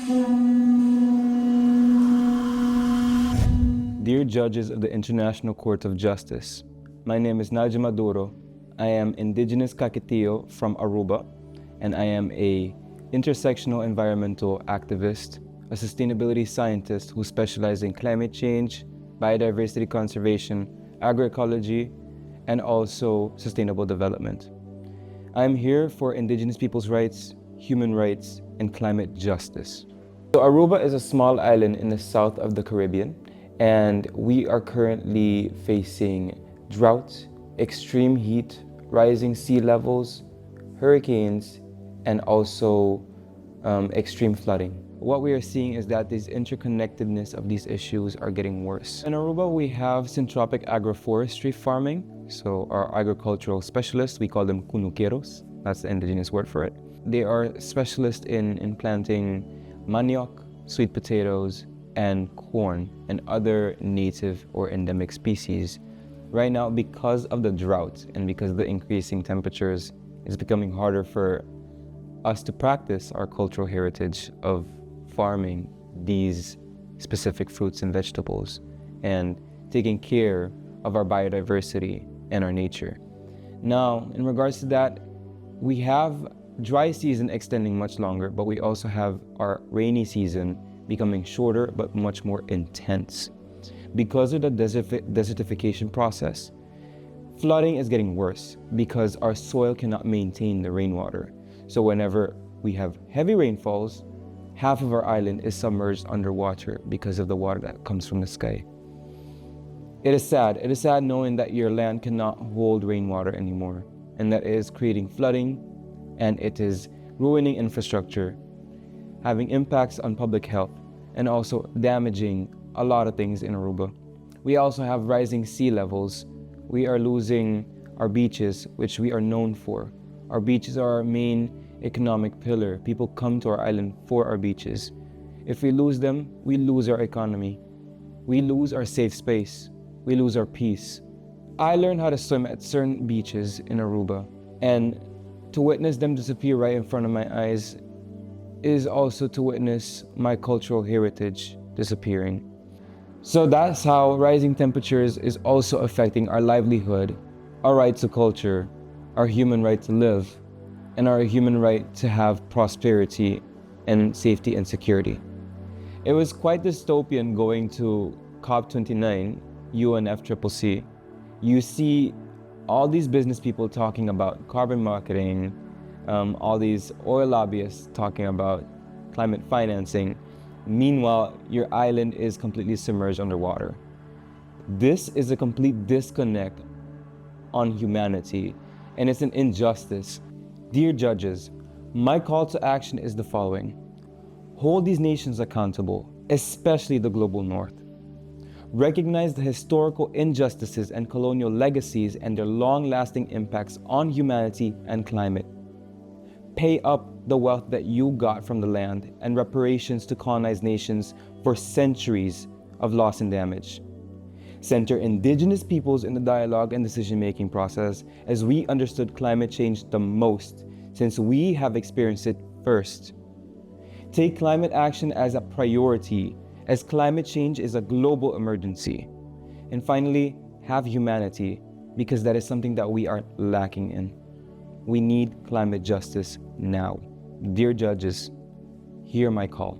Dear judges of the International Court of Justice, my name is Nigel Maduro. I am indigenous Caquetillo from Aruba, and I am a intersectional environmental activist, a sustainability scientist who specializes in climate change, biodiversity conservation, agroecology, and also sustainable development. I am here for indigenous people's rights, human rights, and climate justice. So Aruba is a small island in the south of the Caribbean, and we are currently facing drought, extreme heat, rising sea levels, hurricanes, and also extreme flooding. What we are seeing is that this interconnectedness of these issues are getting worse. In Aruba, we have syntropic agroforestry farming. So our agricultural specialists, we call them cunuqueros. That's the indigenous word for it. They are specialists in planting manioc, sweet potatoes, and corn, and other native or endemic species. Right now, because of the drought and because of the increasing temperatures, it's becoming harder for us to practice our cultural heritage of farming these specific fruits and vegetables and taking care of our biodiversity and our nature. Now, in regards to that, we have dry season extending much longer, but we also have our rainy season becoming shorter but much more intense. Because of the desertification process, flooding is getting worse because our soil cannot maintain the rainwater. So whenever we have heavy rainfalls, half of our island is submerged underwater because of the water that comes from the sky. It is sad. It is sad knowing that your land cannot hold rainwater anymore, and that it is creating flooding, and it is ruining infrastructure, having impacts on public health, and also damaging a lot of things in Aruba. We also have rising sea levels. We are losing our beaches, which we are known for. Our beaches are our main economic pillar. People come to our island for our beaches. If we lose them, we lose our economy. We lose our safe space. We lose our peace. I learned how to swim at certain beaches in Aruba, and to witness them disappear right in front of my eyes is also to witness my cultural heritage disappearing. So that's how rising temperatures is also affecting our livelihood, our right to culture, our human right to live, and our human right to have prosperity and safety and security. It was quite dystopian going to COP29, UNFCCC. You see all these business people talking about carbon marketing, all these oil lobbyists talking about climate financing. Meanwhile, your island is completely submerged underwater. This is a complete disconnect on humanity, and it's an injustice. Dear judges, my call to action is the following. Hold these nations accountable, especially the global north. Recognize the historical injustices and colonial legacies and their long-lasting impacts on humanity and climate. Pay up the wealth that you got from the land and reparations to colonized nations for centuries of loss and damage. Center indigenous peoples in the dialogue and decision-making process, as we understood climate change the most since we have experienced it first. Take climate action as a priority, as climate change is a global emergency. And finally, have humanity, because that is something that we are lacking in. We need climate justice now. Dear judges, hear my call.